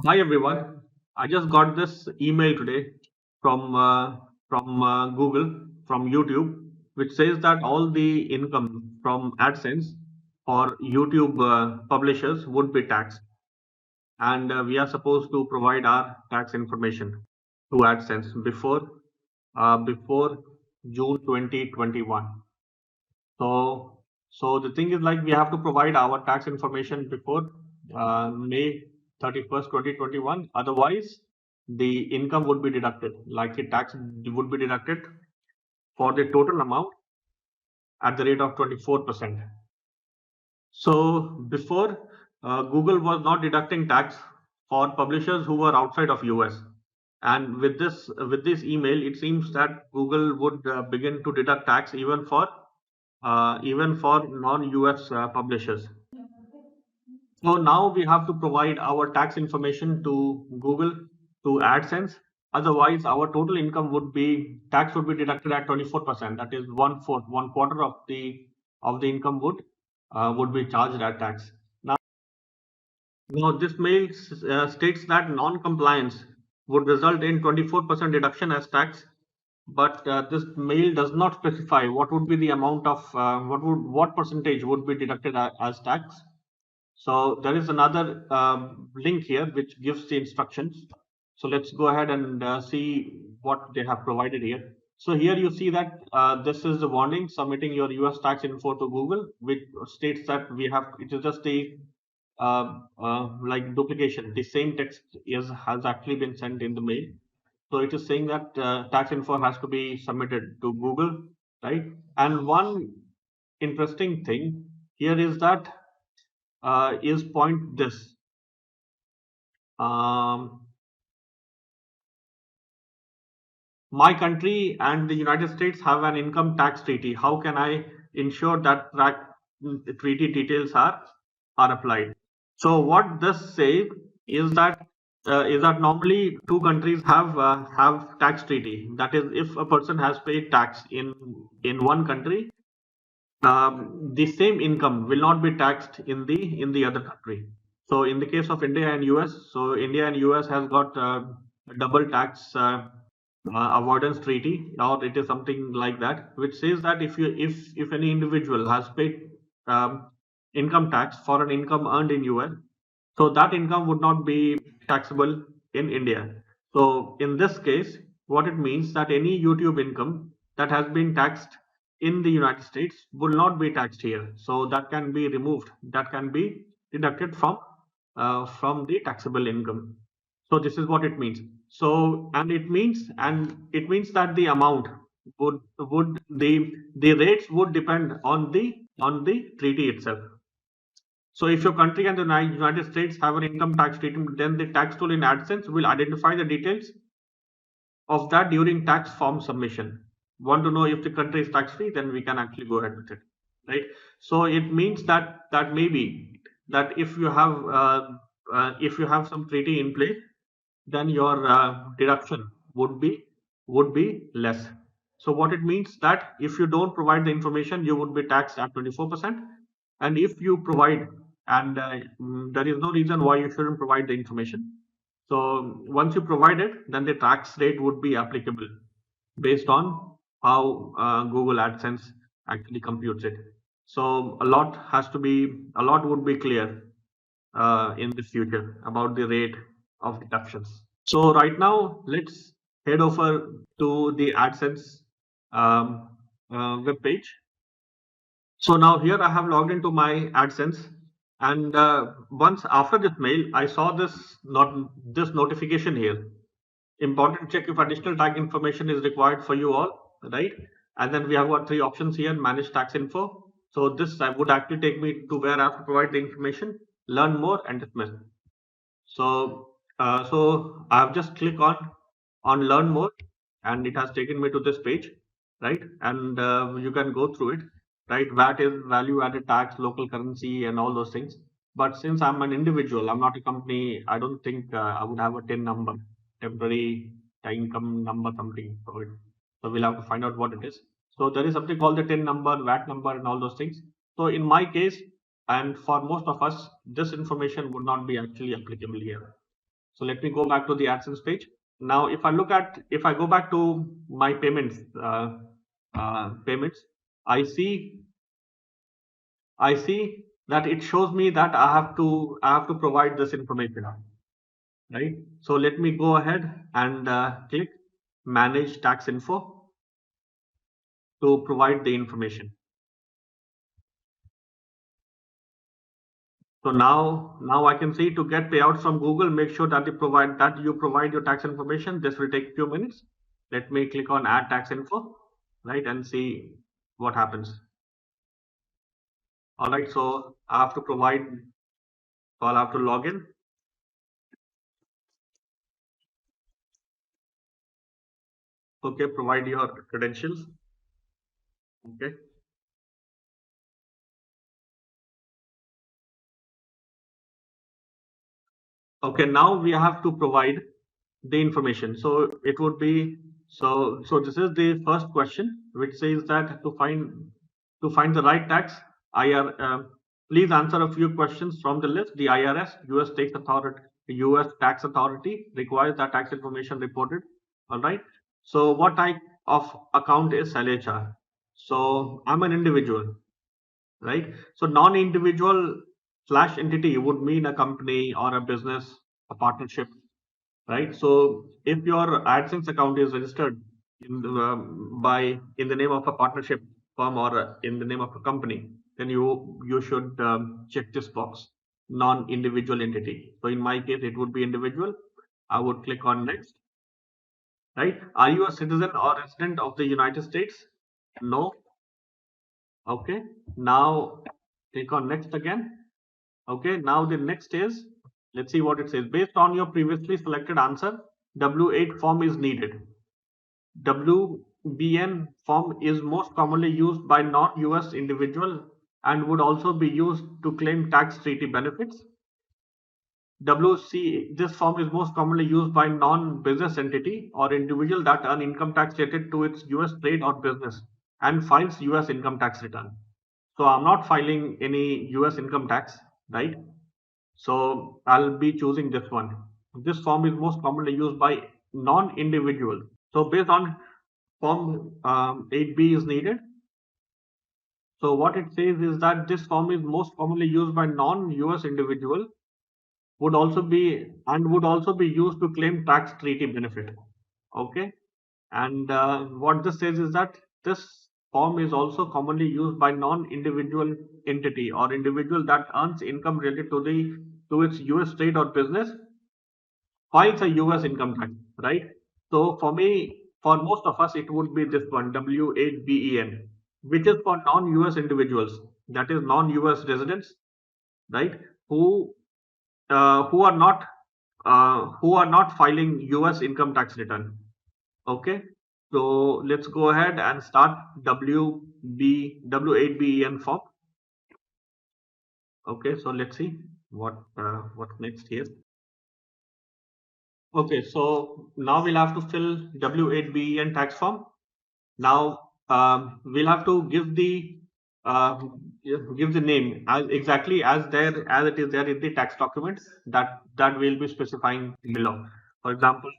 Hi everyone. I just got this email today from Google, from YouTube, which says that all the income from AdSense or YouTube publishers would be taxed, and we are supposed to provide our tax information to AdSense before June 2021. So the thing is, like, we have to provide our tax information before May 31st, 2021. Otherwise, the income would be deducted, like the tax would be deducted for the total amount at the rate of 24%. So before, Google was not deducting tax for publishers who were outside of US. And with this email, it seems that Google would begin to deduct tax even for non-US publishers. So now we have to provide our tax information to Google, to AdSense. Otherwise, our total income would be deducted at 24%. That is one quarter of the income would be charged at tax. Now this mail states that non-compliance would result in 24% deduction as tax, but this mail does not specify what would be the amount of what percentage would be deducted as tax. So there is another link here which gives the instructions. So let's go ahead and see what they have provided here. So here you see that this is the warning: submitting your US tax info to Google, which states that it is just a like duplication. The same text has actually been sent in the mail. So it is saying that tax info has to be submitted to Google, right? And one interesting thing here is that is point this. Um, my country and the United States have an income tax treaty. How can I ensure that treaty details are applied? So what this says is that normally two countries have tax treaty. That is, if a person has paid tax in one country, the same income will not be taxed in the other country. So in the case of India and US, so India and US has got a double tax avoidance treaty, or it is something like that, which says that if any individual has paid income tax for an income earned in US, so that income would not be taxable in India. So in this case, what it means that any YouTube income that has been taxed in the United States will not be taxed here. So that can be removed. That can be deducted from the taxable income. So this is what it means. So and it means that the amount would the rates would depend on the treaty itself. So if your country and the United States have an income tax treaty, then the tax tool in AdSense will identify the details of that during tax form submission. Want to know if the country is tax free? Then we can actually go ahead with it, right? So it means that maybe that if you have some treaty in place, then your deduction would be less. So what it means that if you don't provide the information, you would be taxed at 24%, and if you provide, and there is no reason why you shouldn't provide the information. So once you provide it, then the tax rate would be applicable based on how Google AdSense actually computes it. So a lot would be clear in the future about the rate of deductions. So right now, let's head over to the AdSense web page. So now here I have logged into my AdSense, and once after this mail, I saw this notification here. Important: check if additional tag information is required for you all, right? And then we have got three options here: manage tax info. So this would actually take me to where I have to provide the information, learn more, and dismiss. So I have just clicked on learn more, and it has taken me to this page, right? And you can go through it, right? VAT is value added tax, local currency, and all those things. But since I'm an individual, I'm not a company, I don't think I would have a TIN number, temporary income number, something for it. So we'll have to find out what it is. So there is something called the TIN number, VAT number, and all those things. So in my case, and for most of us, this information would not be actually applicable here. So let me go back to the AdSense page. Now, if I go back to my payments, I see that it shows me that I have to provide this information, right? So let me go ahead and click manage tax info to provide the information. So now I can see, to get payouts from Google, make sure that you provide your tax information. This will take a few minutes. Let me click on add tax info, right, and see what happens. All right, so I have to provide, so I'll have to log in. Okay, provide your credentials. Okay. Okay, now we have to provide the information. So it would be, so this is the first question, which says that to find the right tax, please answer a few questions from the list. The IRS, US tax authority requires that tax information reported. All right. So what type of account is LHR? So I'm an individual, right? So non-individual / entity would mean a company or a business, a partnership, right? So if your AdSense account is registered in the name of a partnership firm or in the name of a company, then you should check this box, non-individual entity. So in my case, it would be individual. I would click on next, right? Are you a citizen or resident of the United States? No. Okay. Now click on next again. Okay, now the next is, let's see what it says. Based on your previously selected answer, W8 form is needed. WBN form is most commonly used by non-US individual and would also be used to claim tax treaty benefits. WC, this form is most commonly used by non-business entity or individual that earn income tax related to its US trade or business and files US income tax return. So I'm not filing any US income tax, right? So I'll be choosing this one. This form is most commonly used by non-individual. So based on form 8B is needed. So what it says is that this form is most commonly used by non-US individual, would also be used to claim tax treaty benefit. Okay, and what this says is that this form is also commonly used by non-individual entity or individual that earns income related to its US trade or business, files a US income tax, right? So for me, for most of us, it would be this one, W8BEN, which is for non-US individuals, that is non-US residents, right? Who are not filing US income tax return. Okay, so let's go ahead and start W8BEN form. Okay, so let's see what next here. Okay, so now we'll have to fill W8BEN tax form. Now we'll have to give the name exactly as it is there in the tax document that we'll be specifying below. For example,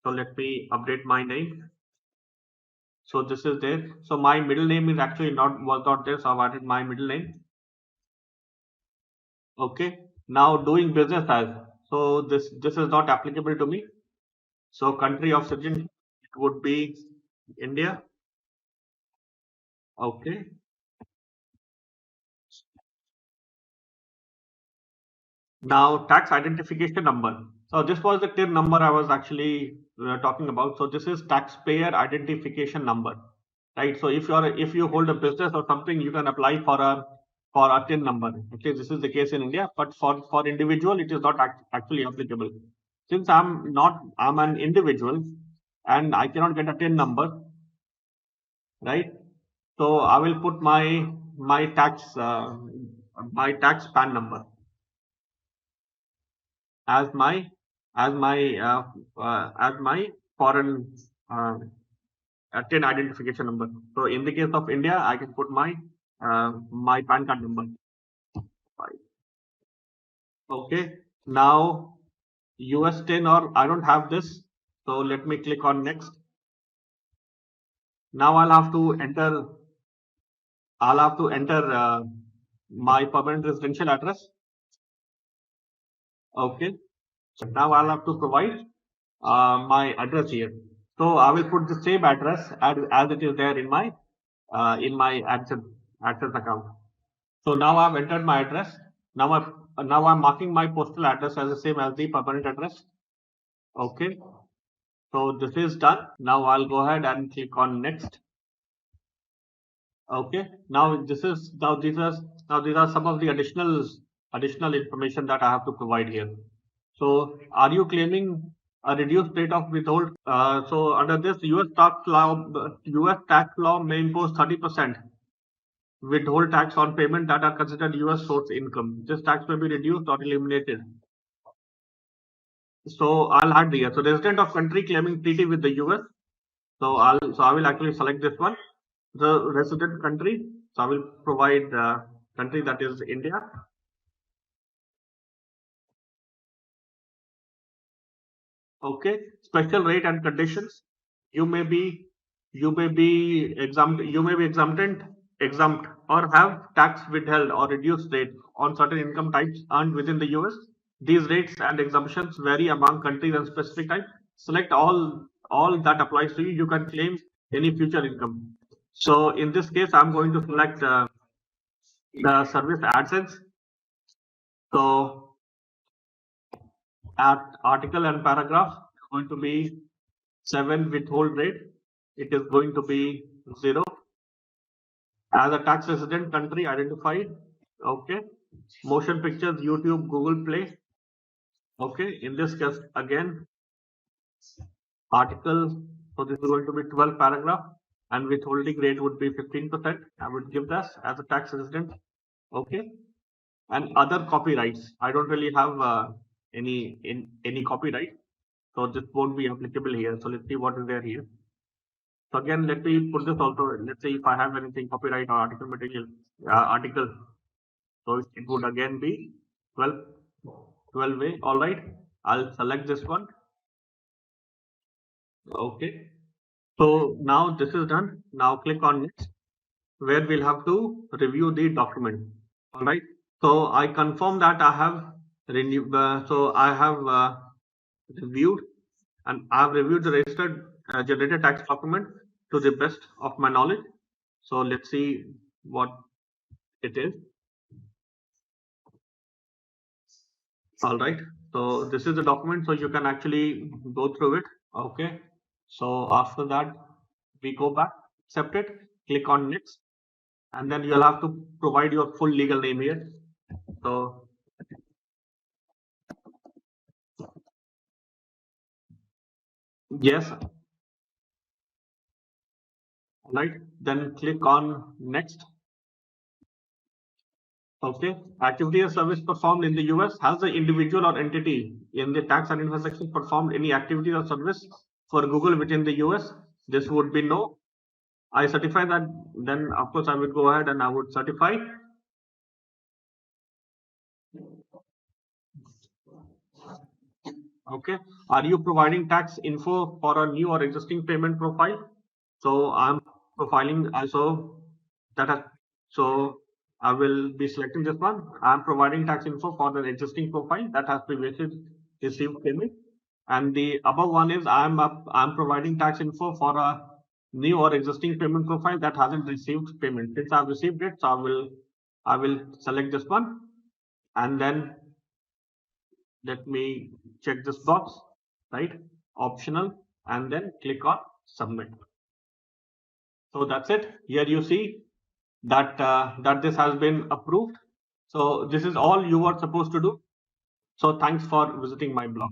so let me update my name. So this is there. So my middle name is actually was not there, so I've added my middle name. Okay. Now doing business as, so this is not applicable to me. So country of citizenship, it would be India. Okay. Now tax identification number. So this was the TIN number I was actually talking about. So this is taxpayer identification number, right? So if you hold a business or something, you can apply for a TIN number. Okay, this is the case in India, but for individual, it is not actually applicable. Since I'm an individual and I cannot get a TIN number, right? So I will put my tax PAN number as my foreign TIN identification number. So in the case of India, I can put my PAN card number. Okay. Now US tenor, I don't have this. So let me click on next. Now I'll have to enter my permanent residential address. Okay. So now I'll have to provide my address here. So I will put the same address as it is there in my AdSense account. So now I've entered my address. Now I'm marking my postal address as the same as the permanent address. Okay. So this is done. Now I'll go ahead and click on next. Okay. Now these are some of the additional information that I have to provide here. So are you claiming a reduced rate of withhold? So under this US tax law may impose 30% withhold tax on payment that are considered US source income. This tax may be reduced or eliminated. So I'll add here. So resident of country claiming treaty with the US. So I will actually select this one, the resident country. So I will provide country that is India. Okay, special rate and conditions. You may be exempt or have tax withheld or reduced rate on certain income types earned within the US. These rates and exemptions vary among countries and specific types. Select all that applies to you. You can claim any future income. So in this case, I'm going to select the service AdSense. So at article and paragraph going to be 7 withhold rate. It is going to be 0. As a tax resident country identified. Okay. Motion pictures, YouTube, Google Play. Okay. In this case, again, article. So this is going to be 12 paragraph, and withholding rate would be 15%. I would give this as a tax resident. Okay. And other copyrights. I don't really have any copyright, so this won't be applicable here. So let's see what is there here. So again, let me put this also. Let's say if I have anything copyright or article material article, so it would again be 12A. All right, I'll select this one. Okay. So now this is done. Now click on next, where we'll have to review the document. All right. So I confirm that I have renewed. So I have reviewed, and I have reviewed the registered generated tax document to the best of my knowledge. So let's see what it is. All right. So this is the document. So you can actually go through it. Okay. So after that, we go back, accept it, click on next, and then you'll have to provide your full legal name here. So yes. Right. Then click on next. Okay. Activity or service performed in the US. Has the individual or entity in the tax and income section performed any activity or service for Google within the US? This would be no. I certify that. Then of course I would go ahead and I would certify. Okay. Are you providing tax info for a new or existing payment profile? So I'm profiling also so I will be selecting this one. I'm providing tax info for the existing profile that has previously received payment, and the above one is I'm providing tax info for a new or existing payment profile that hasn't received payment. Since I've received it, so I will select this one, and then let me check this box, right? Optional, and then click on submit. So that's it. Here you see that that this has been approved. So this is all you were supposed to do. So thanks for visiting my blog.